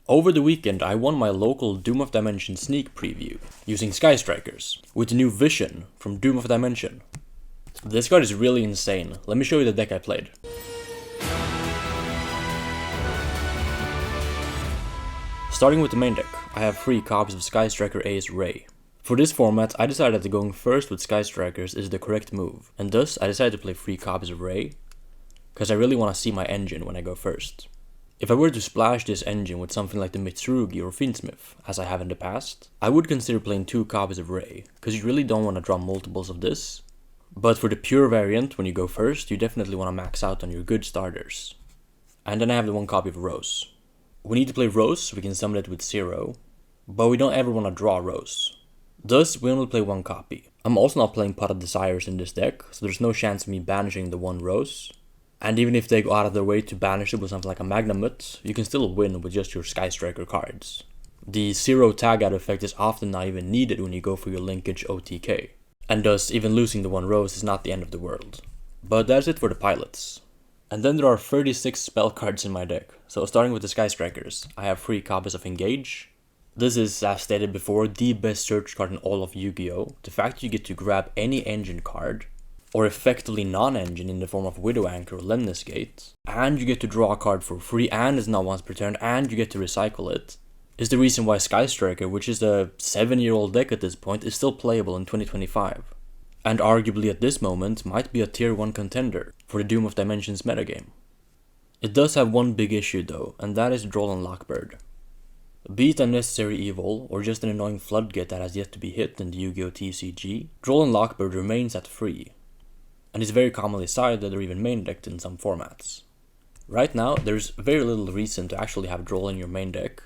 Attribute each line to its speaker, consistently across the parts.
Speaker 1: Over the weekend, I won my local Doom of Dimension sneak preview using Sky Strikers with the new Vision from Doom of Dimension. This card is really insane. Let me show you the deck I played. Starting with the main deck, I have 3 copies of Sky Striker Ace Ray. For this format, I decided that going first with Sky Strikers is the correct move, and thus I decided to play 3 copies of Ray, because I really want to see my engine when I go first. If I were to splash this engine with something like the Mitsurugi or Fiendsmith, as I have in the past, I would consider playing 2 copies of Ray, because you really don't want to draw multiples of this. But for the pure variant, when you go first, you definitely want to max out on your good starters. And then I have the 1 copy of Rose. We need to play Rose, so we can summon it with 0, but we don't ever want to draw Rose. Thus, we only play 1 copy. I'm also not playing Pot of Desires in this deck, so there's no chance of me banishing the 1 Rose. And even if they go out of their way to banish it with something like a Magnamut, you can still win with just your Sky Striker cards. The 0 tag out effect is often not even needed when you go for your linkage OTK, and thus even losing the 1 Rose is not the end of the world. But that's it for the pilots. And then there are 36 spell cards in my deck, so starting with the Sky Strikers, I have 3 copies of Engage. This is, as stated before, the best search card in all of Yu-Gi-Oh! The fact you get to grab any engine card, or effectively non-engine in the form of Widow Anchor or Lemnis Gate, and you get to draw a card for free and it's not once per turn and you get to recycle it, is the reason why Sky Striker, which is a 7-year-old deck at this point, is still playable in 2025. And arguably at this moment might be a tier 1 contender for the Doom of Dimensions metagame. It does have one big issue though, and that is Droll and Lockbird. Be it a necessary evil, or just an annoying floodgate that has yet to be hit in the Yu-Gi-Oh TCG, Droll and Lockbird remains at free, and is very commonly sided or even main decked in some formats. Right now, there's very little reason to actually have Droll in your main deck,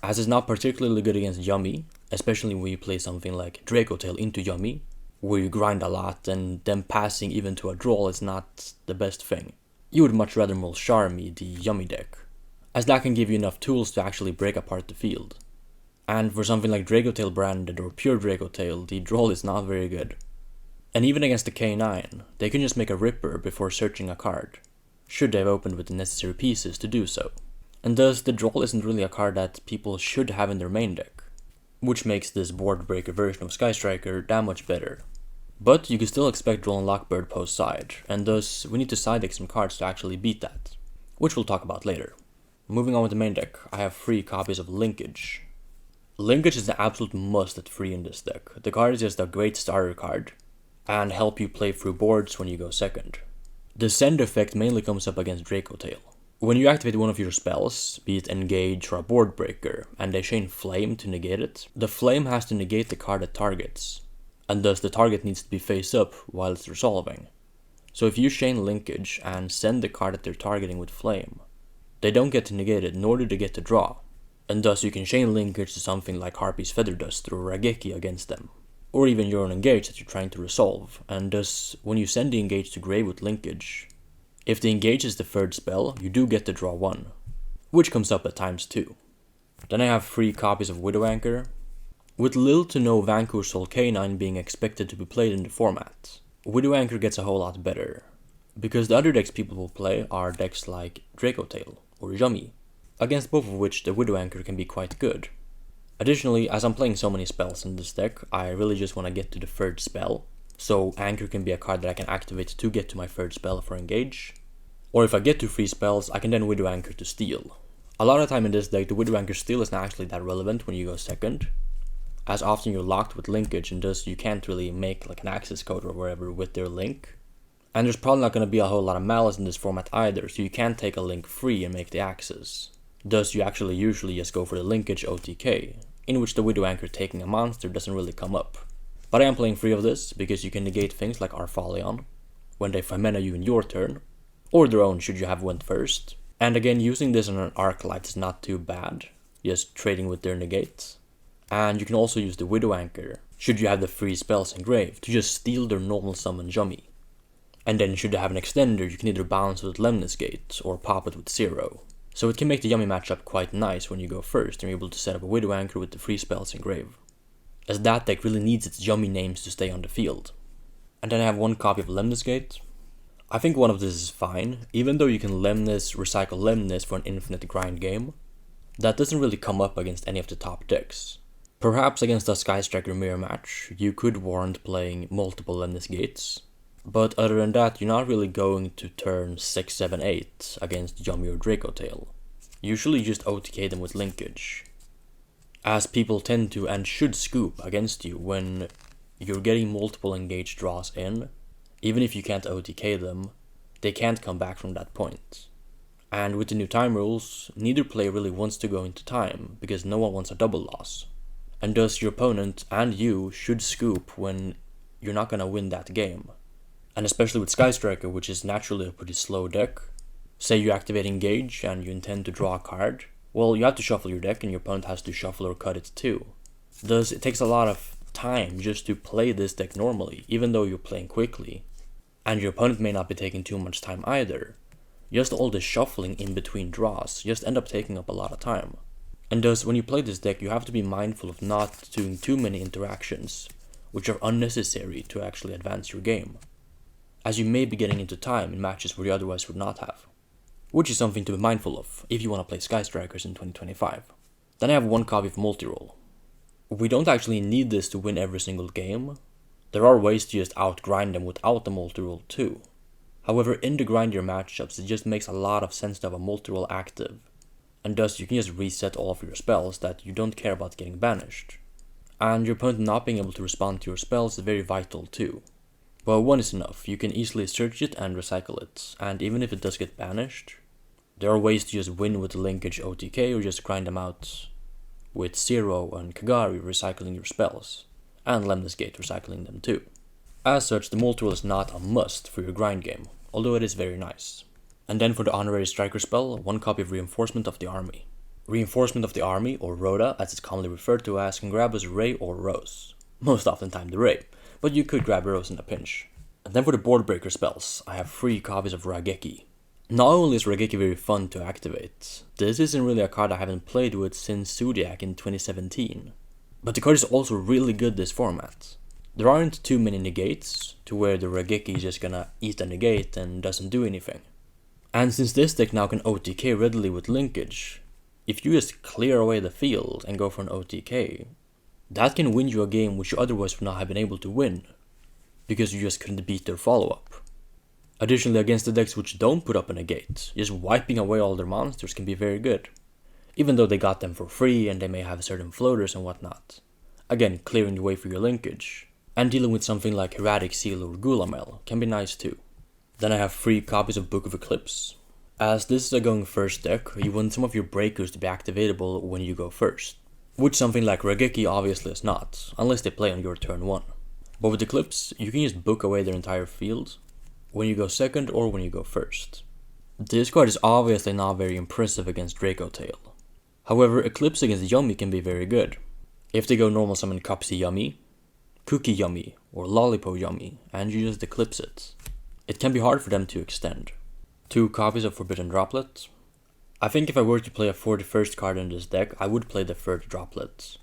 Speaker 1: as it's not particularly good against Yummy, especially when you play something like Dracotail into Yummy, where you grind a lot and then passing even to a Droll is not the best thing. You would much rather mull Charmy, the Yummy deck, as that can give you enough tools to actually break apart the field. And for something like Dracotail branded or pure Dracotail, the Droll is not very good. And even against the K9, they can just make a Ripper before searching a card, should they have opened with the necessary pieces to do so. And thus, the Droll isn't really a card that people should have in their main deck, which makes this board breaker version of Sky Striker that much better. But you can still expect Droll and Lockbird post side, and thus we need to side deck some cards to actually beat that, which we'll talk about later. Moving on with the main deck, I have 3 copies of Linkage. Linkage is an absolute must at free in this deck. The card is just a great starter card, and help you play through boards when you go second. The send effect mainly comes up against Dracotail. When you activate one of your spells, be it Engage or a board breaker, and they chain Flame to negate it, the Flame has to negate the card it targets, and thus the target needs to be face up while it's resolving. So if you chain Linkage and send the card that they're targeting with Flame, they don't get to negate it, nor do they get to draw, and thus you can chain Linkage to something like Harpy's Feather Duster or Rageki against them, or even your own Engage that you're trying to resolve, and thus when you send the Engage to grave with Linkage, if the Engage is the 3rd spell, you do get to draw 1, which comes up at times too. Then I have 3 copies of Widow Anchor. With little to no Vanquish Soul K9 being expected to be played in the format, Widow Anchor gets a whole lot better, because the other decks people will play are decks like Dracotail or Yummy, against both of which the Widow Anchor can be quite good. Additionally, as I'm playing so many spells in this deck, I really just want to get to the 3rd spell, so Anchor can be a card that I can activate to get to my 3rd spell for Engage. Or if I get to 3 spells, I can then Widow Anchor to steal. A lot of the time in this deck, the Widow Anchor steal is not actually that relevant when you go second, as often you're locked with Linkage and thus you can't really make like an access code or whatever with their link. And there's probably not going to be a whole lot of malice in this format either, so you can't take a link free and make the access. Thus, you actually usually just go for the Linkage OTK, in which the Widow Anchor taking a monster doesn't really come up. But I am playing free of this, because you can negate things like Arphalion, when they Femena you in your turn, or their own should you have went first. And again, using this on an Arclight is not too bad, just trading with their negates. And you can also use the Widow Anchor, should you have the free spells engraved, to just steal their normal summon Yummy. And then should you have an extender, you can either bounce with Lemnis Gate, or pop it with 0. So it can make the Yummy matchup quite nice when you go first and you're able to set up a Widow Anchor with the free spells engraved, as that deck really needs its Yummy names to stay on the field. And then I have 1 copy of Lemnis Gate. I think one of this is fine, even though you can Lemnis, recycle Lemnis for an infinite grind game. That doesn't really come up against any of the top decks. Perhaps against a Sky Striker mirror match, you could warrant playing multiple Lemnis Gates, but other than that, you're not really going to turn 6, 7, 8 against Yummy or Draco Tail. Usually just OTK them with linkage, as people tend to and should scoop against you when you're getting multiple engaged draws in. Even if you can't OTK them, they can't come back from that point. And with the new time rules, neither player really wants to go into time, because no one wants a double loss. And thus your opponent and you should scoop when you're not gonna win that game. And especially with Sky Striker, which is naturally a pretty slow deck. Say you activate Engage and you intend to draw a card, well, you have to shuffle your deck and your opponent has to shuffle or cut it too. Thus, it takes a lot of time just to play this deck normally, even though you're playing quickly. And your opponent may not be taking too much time either. Just all the shuffling in between draws just end up taking up a lot of time. And thus, when you play this deck, you have to be mindful of not doing too many interactions, which are unnecessary to actually advance your game, as you may be getting into time in matches where you otherwise would not have. Which is something to be mindful of if you want to play Sky Strikers in 2025. Then I have one copy of Multi-Roll. We don't actually need this to win every single game. There are ways to just outgrind them without the Multi-Roll too. However, in the grindier matchups, it just makes a lot of sense to have a Multi-Roll active, and thus you can just reset all of your spells that you don't care about getting banished. And your opponent not being able to respond to your spells is very vital too. Well, one is enough. You can easily search it and recycle it, and even if it does get banished, there are ways to just win with the linkage OTK or just grind them out with Zero and Kagari recycling your spells, and Lemnis Gate recycling them too. As such, the Multi-Roll is not a must for your grind game, although it is very nice. And then for the honorary striker spell, one copy of Reinforcement of the Army. Reinforcement of the Army, or Rhoda as it's commonly referred to as, can grab as Ray or Rose. Most oftentimes the Ray, but you could grab Rose in a pinch. And then for the board breaker spells, I have 3 copies of Raigeki. Not only is Raigeki very fun to activate, this isn't really a card I haven't played with since Zodiac in 2017. But the card is also really good this format. There aren't too many negates, to where the Raigeki is just gonna eat a negate and doesn't do anything. And since this deck now can OTK readily with linkage, if you just clear away the field and go for an OTK, that can win you a game which you otherwise would not have been able to win, because you just couldn't beat their follow-up. Additionally, against the decks which don't put up a negate, just wiping away all their monsters can be very good, even though they got them for free and they may have certain floaters and whatnot. Again, clearing the way for your linkage, and dealing with something like Erratic Seal or Gulamel can be nice too. Then I have 3 copies of Book of Eclipse. As this is a going first deck, you want some of your breakers to be activatable when you go first, which something like Raigeki obviously is not, unless they play on your turn 1. But with Eclipse, you can just book away their entire field when you go second or when you go first. This card is obviously not very impressive against Draco Tail. However, Eclipse against Yummy can be very good. If they go normal summon Cupsy Yummy, Cookie Yummy, or Lollipop Yummy, and you just Eclipse it, it can be hard for them to extend. 2 copies of Forbidden Droplet. I think if I were to play a 41st card in this deck, I would play the 3rd Droplet.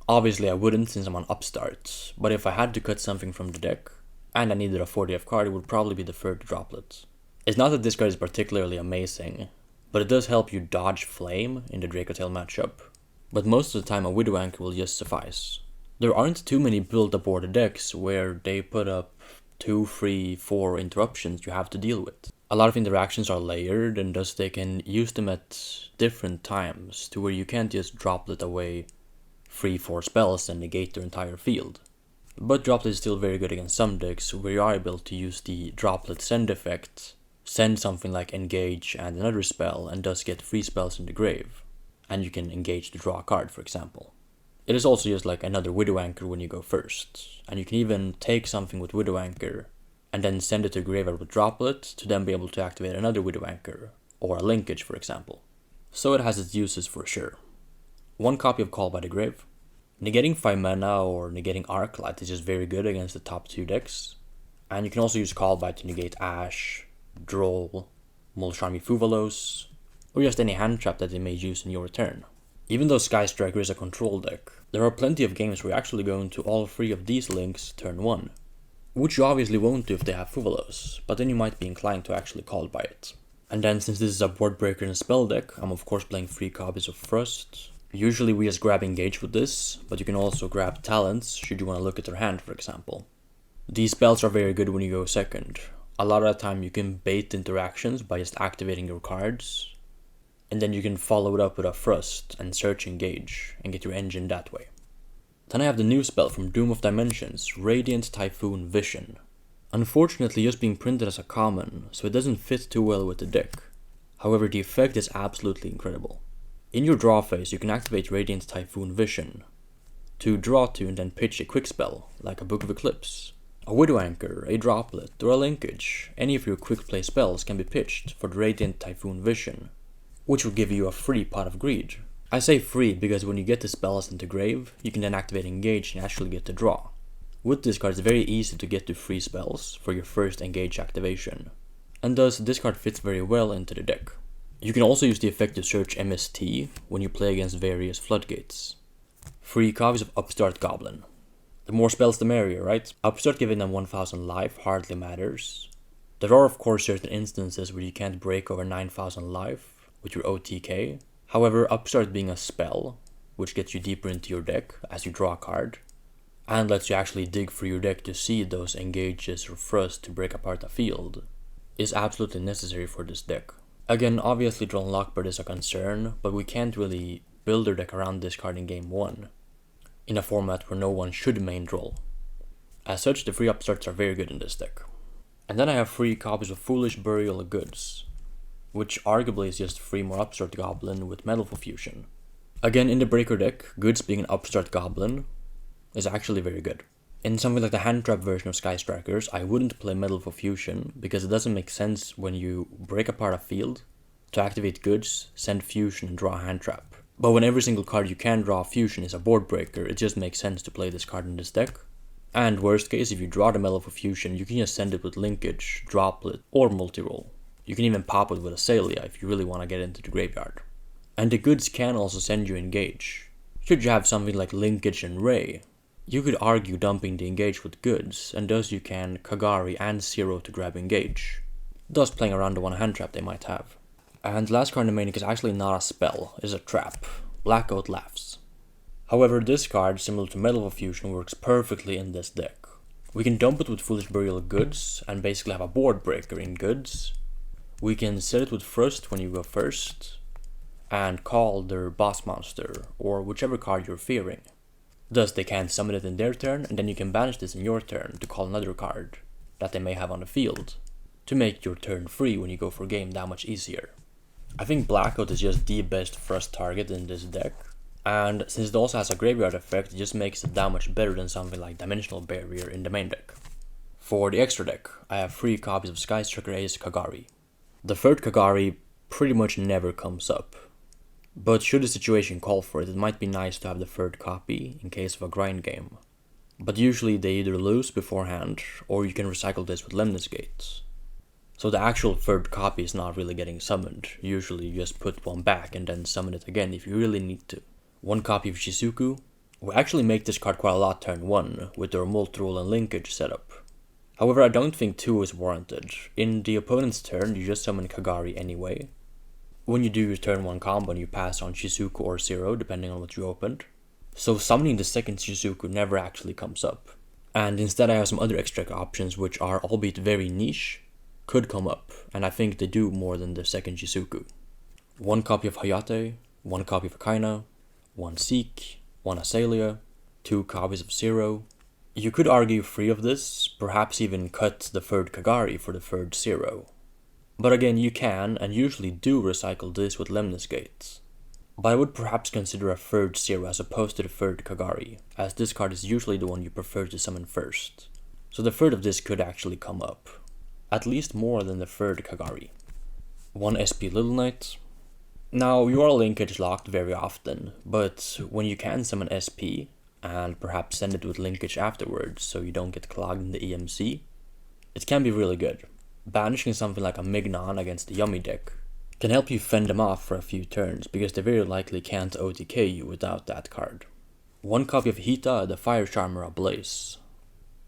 Speaker 1: Obviously I wouldn't since I'm on Upstart, but if I had to cut something from the deck, and I needed a 40th card, it would probably be the 3rd Droplet. It's not that this card is particularly amazing, but it does help you dodge Flame in the Draco Tail matchup, but most of the time a Widow Anchor will just suffice. There aren't too many build-up order decks where they put up 2, 3, 4 interruptions you have to deal with. A lot of interactions are layered, and thus they can use them at different times, to where you can't just droplet away 3, 4 spells and negate their entire field. But Droplet is still very good against some decks where you are able to use the Droplet send effect, send something like Engage and another spell, and thus get 3 spells in the grave, and you can engage to draw a card, for example. It is also just like another Widow Anchor when you go first, and you can even take something with Widow Anchor and then send it to graveyard with Droplet to then be able to activate another Widow Anchor, or a linkage, for example. So it has its uses for sure. 1 copy of Call by the Grave. Negating 5 mana or negating Arclight is just very good against the top 2 decks, and you can also use Call by to negate Ash, Droll, Molsharmi Fuvalos, or just any hand trap that they may use in your turn. Even though Sky Striker is a control deck, there are plenty of games where you actually go into all 3 of these links turn 1, which you obviously won't do if they have Fuvalos, but then you might be inclined to actually call by it. And then since this is a board breaker and spell deck, I'm of course playing 3 copies of Thrust. Usually we just grab Engage with this, but you can also grab Talents should you want to look at their hand, for example. These spells are very good when you go second. A lot of the time you can bait interactions by just activating your cards, and then you can follow it up with a Thrust and search Engage and get your engine that way. Then I have the new spell from Doom of Dimensions, Radiant Typhoon Vision. Unfortunately just being printed as a common, so it doesn't fit too well with the deck. However, the effect is absolutely incredible. In your draw phase you can activate Radiant Typhoon Vision to draw 2 and then pitch a quick spell, like a Book of Eclipse. A Widow Anchor, a Droplet, or a Linkage, any of your quick play spells can be pitched for the Radiant Typhoon Vision, which will give you a free Pot of Greed. I say free because when you get the spells into grave, you can then activate Engage and actually get to draw. With this card it's very easy to get to free spells for your first Engage activation, and thus this card fits very well into the deck. You can also use the effect to search MST when you play against various floodgates. 3 copies of Upstart Goblin. The more spells the merrier, right? Upstart giving them 1000 life hardly matters. There are of course certain instances where you can't break over 9000 life with your OTK. However, Upstart being a spell, which gets you deeper into your deck as you draw a card, and lets you actually dig through your deck to see those Engages or Thrust to break apart a field, is absolutely necessary for this deck. Again, obviously Drone Lockbird is a concern, but we can't really build our deck around this card in game 1, in a format where no one should main Droll. As such, the 3 Upstarts are very good in this deck. And then I have 3 copies of Foolish Burial of Goods, which arguably is just 3 more Upstart Goblin with Metalful Fusion. Again, in the Breaker deck, Goods being an Upstart Goblin is actually very good. In something like the hand trap version of Sky Strikers, I wouldn't play Metalful Fusion because it doesn't make sense when you break apart a field to activate Goods, send Fusion and draw a hand trap. But when every single card you can draw Fusion is a board breaker, it just makes sense to play this card in this deck. And worst case, if you draw the Metalful Fusion, you can just send it with Linkage, Droplet, or Multi-Roll. You can even pop it with Azalea if you really want to get into the graveyard. And the Goods can also send you Engage. Should you have something like Linkage and Ray, you could argue dumping the Engage with Goods, and thus you can Kagari and Zero to grab Engage, thus playing around the one hand trap they might have. And the last card in the main deck is actually not a spell, it's a trap. Blackout Laughs. However, this card, similar to Metalful Fusion, works perfectly in this deck. We can dump it with Foolish Burial Goods, and basically have a board breaker in Goods. We can set it with Thrust when you go first, and call their boss monster, or whichever card you're fearing. Thus they can't summon it in their turn, and then you can banish this in your turn to call another card that they may have on the field, to make your turn free when you go for game that much easier. I think Blackout is just the best Thrust target in this deck, and since it also has a graveyard effect, it just makes it that much better than something like Dimensional Barrier in the main deck. For the extra deck, I have 3 copies of Sky Striker Ace Kagari. The third Kagari pretty much never comes up, but should the situation call for it, it might be nice to have the third copy in case of a grind game. But usually they either lose beforehand, or you can recycle this with Lemnis Gates. So the actual third copy is not really getting summoned. Usually you just put one back and then summon it again if you really need to. 1 copy of Shizuku will actually make this card quite a lot turn 1 with their Multi-Roll and Linkage setup. However, I don't think 2 is warranted. In the opponent's turn, you just summon Kagari anyway. When you do your turn 1 combo, you pass on Shizuku or Zero, depending on what you opened. So summoning the second Shizuku never actually comes up. And instead I have some other extra options which are, albeit very niche, could come up, and I think they do more than the second Shizuku. 1 copy of Hayate, 1 copy of Akaina, 1 Seek, 1 Azalea, 2 copies of Zero. You could argue 3 of this, perhaps even cut the third Kagari for the third Zero. But again, you can, and usually do, recycle this with Lemnis Gates. But I would perhaps consider a third Zero as opposed to the third Kagari, as this card is usually the one you prefer to summon first. So the third of this could actually come up. At least more than the third Kagari. 1 SP Little Knight. Now, you are linkage locked very often, but when you can summon SP, and perhaps send it with linkage afterwards so you don't get clogged in the EMC, it can be really good. Banishing something like a Mignon against the Yummy deck can help you fend them off for a few turns, because they very likely can't OTK you without that card. 1 copy of Hita, the Fire Charmer Ablaze.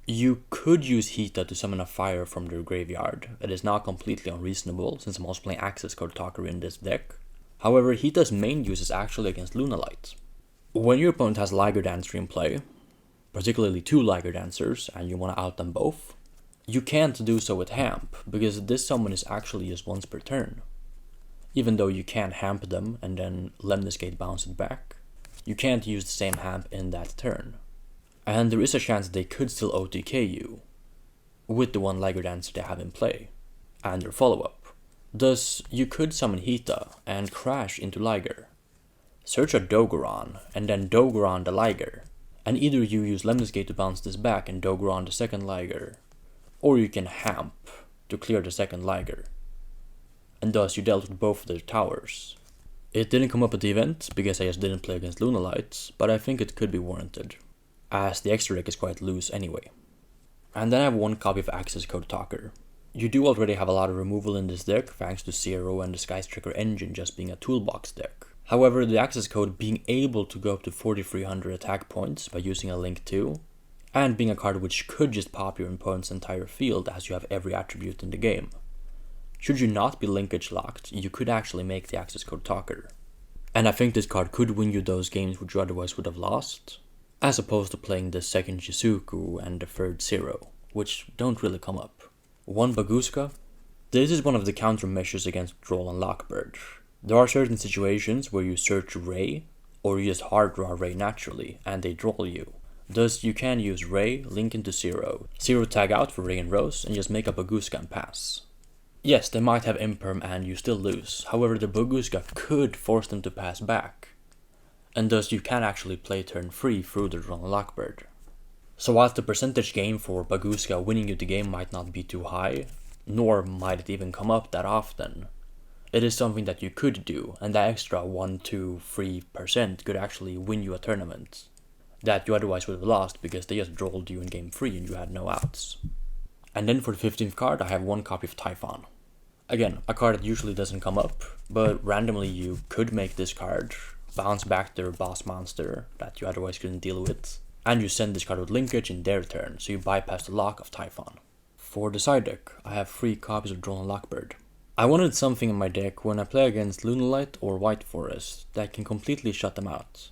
Speaker 1: You could use Hita to summon a fire from their graveyard. It is not completely unreasonable since I'm also playing Access Code Talker in this deck. However, Hita's main use is actually against Lunalight. When your opponent has Liger Dancer in play, particularly 2 Liger Dancers, and you want to out them both, you can't do so with Hamp, because this summon is actually used once per turn. Even though you can Hamp them and then Lemniscate bounce it back, you can't use the same Hamp in that turn. And there is a chance they could still OTK you with the 1 Liger Dancer they have in play, and their follow-up. Thus, you could summon Hita and crash into Liger, search a Dogoran, and then Dogoran the Liger, and either you use Lemniscate to bounce this back and Dogoran the second Liger, or you can Hamp to clear the second Liger, and thus you dealt with both of their towers. It didn't come up at the event because I just didn't play against Lunalight, but I think it could be warranted, as the extra deck is quite loose anyway. And then I have 1 copy of Access Code Talker. You do already have a lot of removal in this deck thanks to Zero and the Skystriker engine just being a toolbox deck. However, the Access Code being able to go up to 4300 attack points by using a Link 2, and being a card which could just pop your opponent's entire field as you have every attribute in the game. Should you not be linkage locked, you could actually make the Access Code Talker. And I think this card could win you those games which you otherwise would have lost, as opposed to playing the second Shizuku and the third Zero, which don't really come up. 1 Baguska. This is one of the countermeasures against Droll and Lockbird. There are certain situations where you search Ray, or you just hard draw Ray naturally, and they droll you. Thus, you can use Ray, link into Zero tag out for Ray and Rose, and just make a Baguska and pass. Yes, they might have Imperm and you still lose, however the Baguska could force them to pass back, and thus you can actually play turn 3 through the Droll and Lockbird. So whilst the percentage gain for Baguska winning you the game might not be too high, nor might it even come up that often, it is something that you could do, and that extra 1, 2, 3% could actually win you a tournament that you otherwise would have lost because they just drolled you in game 3 and you had no outs. And then for the 15th card I have 1 copy of Typhon. Again, a card that usually doesn't come up, but randomly you could make this card, bounce back their boss monster that you otherwise couldn't deal with, and you send this card with linkage in their turn, so you bypass the lock of Typhon. For the side deck, I have 3 copies of Droll and Lockbird. I wanted something in my deck when I play against Lunalight or White Forest that can completely shut them out.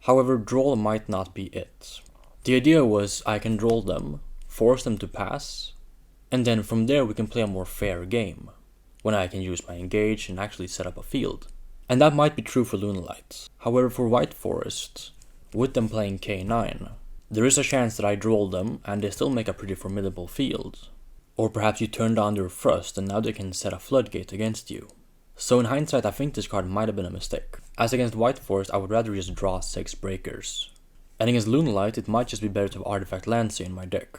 Speaker 1: However, Droll might not be it. The idea was I can Droll them, force them to pass, and then from there we can play a more fair game, when I can use my engage and actually set up a field. And that might be true for Lunalight. However, for White Forest, with them playing K9, there is a chance that I Droll them and they still make a pretty formidable field. Or perhaps you turn down their Thrust and now they can set a floodgate against you. So in hindsight I think this card might have been a mistake, as against White Forest I would rather just draw 6 breakers. And against Lunalight it might just be better to have Artifact Lancer in my deck.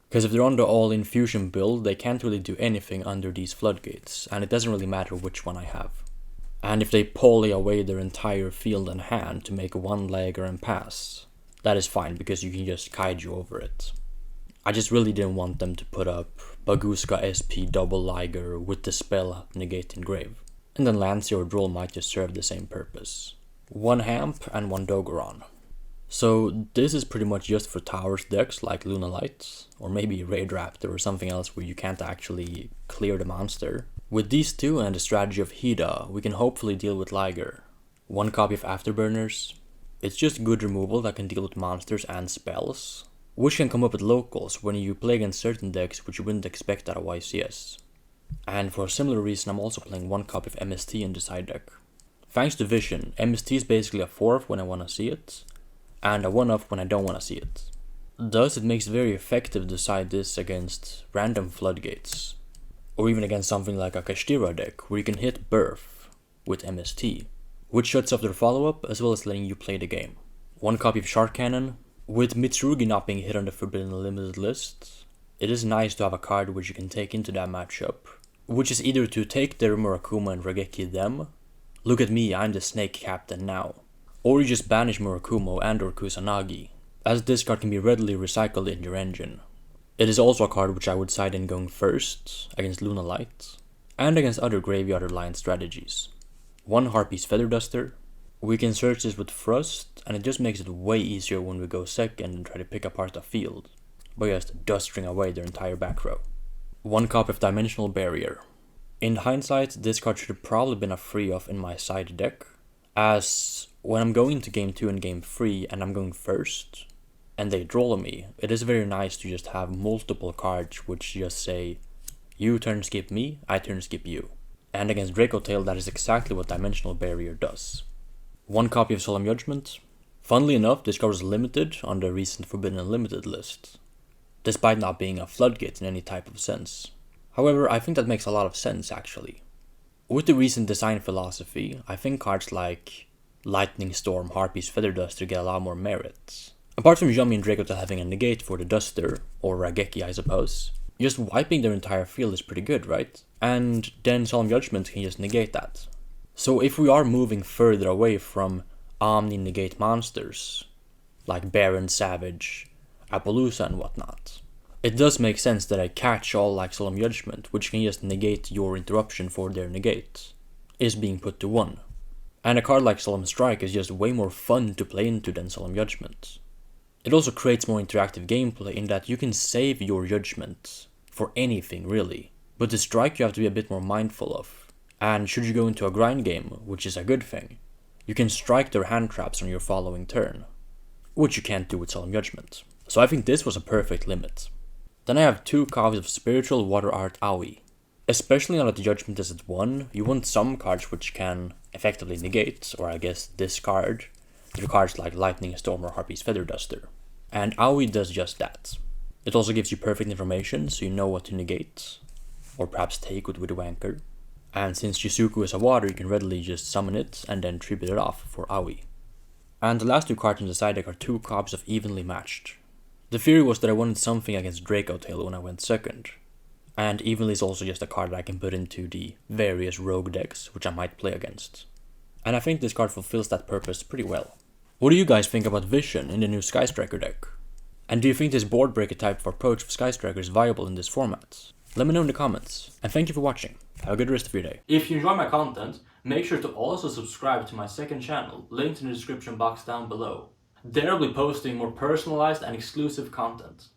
Speaker 1: Because if they're on the all-in fusion build, they can't really do anything under these floodgates, and it doesn't really matter which one I have. And if they poly away their entire field and hand to make a 1-legger and pass, that is fine because you can just kaiju over it. I just really didn't want them to put up Baguska SP double Liger with the spell negate engrave. And then Lancer or Droll might just serve the same purpose. 1 Hamp and 1 Dogoran. So this is pretty much just for towers decks like Lunalight, or maybe Raid Raptor or something else where you can't actually clear the monster. With these 2 and the strategy of Hida, we can hopefully deal with Liger. 1 copy of Afterburners. It's just good removal that can deal with monsters and spells, which can come up with locals when you play against certain decks which you wouldn't expect at a YCS. And for a similar reason I'm also playing 1 copy of MST in the side deck. Thanks to Vision, MST is basically a 4-off when I want to see it, and a 1-off when I don't want to see it. Thus it makes it very effective to side this against random floodgates, or even against something like a Kashtira deck where you can hit Birth with MST, which shuts off their follow-up as well as letting you play the game. 1 copy of Shark Cannon. With Mitsurugi not being hit on the Forbidden Limited list, it is nice to have a card which you can take into that matchup, which is either to take their Murakuma and Rageki them, look at me, I'm the Snake Captain now, or you just banish Murakumo and or Kusanagi, as this card can be readily recycled in your engine. It is also a card which I would side in going first against Lunalight, and against other Graveyard Alliance strategies. 1 Harpy's Feather Duster. We can search this with Thrust, and it just makes it way easier when we go second and try to pick apart a field. by just dusting away their entire back row. 1 copy of Dimensional Barrier. In hindsight, this card should have probably been a free off in my side deck, as when I'm going to game 2 and game 3 and I'm going first, and they draw me, it is very nice to just have multiple cards which just say, you turn skip me, I turn skip you. And against Draco Tail, that is exactly what Dimensional Barrier does. 1 copy of Solemn Judgment. Funnily enough, this card was limited on the recent Forbidden Unlimited list, despite not being a floodgate in any type of sense. However, I think that makes a lot of sense actually. With the recent design philosophy, I think cards like Lightning Storm, Harpy's Feather Duster get a lot more merit. Apart from Yummy and Draco Tail having a negate for the Duster, or Raigeki I suppose, just wiping their entire field is pretty good, right? And then Solemn Judgment can just negate that. So if we are moving further away from Omni-negate monsters, like Baron, Savage, Appaloosa and whatnot, it does make sense that a catch-all like Solemn Judgment, which can just negate your interruption for their negate, is being put to 1. And a card like Solemn Strike is just way more fun to play into than Solemn Judgment. It also creates more interactive gameplay in that you can save your judgment for anything really, but the strike you have to be a bit more mindful of. And should you go into a grind game, which is a good thing, you can strike their hand traps on your following turn, which you can't do with Solemn Judgment. So I think this was a perfect limit. Then I have 2 copies of Spiritual Water Art Aoi. Especially now that the Judgment is at 1, you want some cards which can effectively negate, or I guess discard, the cards like Lightning Storm or Harpy's Feather Duster. And Aoi does just that. It also gives you perfect information so you know what to negate, or perhaps take with Wanker. And since Shizuku is a water, you can readily just summon it and then tribute it off for Aoi. And the last 2 cards in the side deck are 2 copies of Evenly Matched. The theory was that I wanted something against Draco Tail when I went second. And Evenly is also just a card that I can put into the various rogue decks which I might play against. And I think this card fulfills that purpose pretty well. What do you guys think about Vision in the new Sky Striker deck? And do you think this board breaker type of approach of Sky Striker is viable in this format? Let me know in the comments, and thank you for watching. Have a good rest of your day. If you enjoy my content, make sure to also subscribe to my second channel, linked in the description box down below. There I'll be posting more personalized and exclusive content.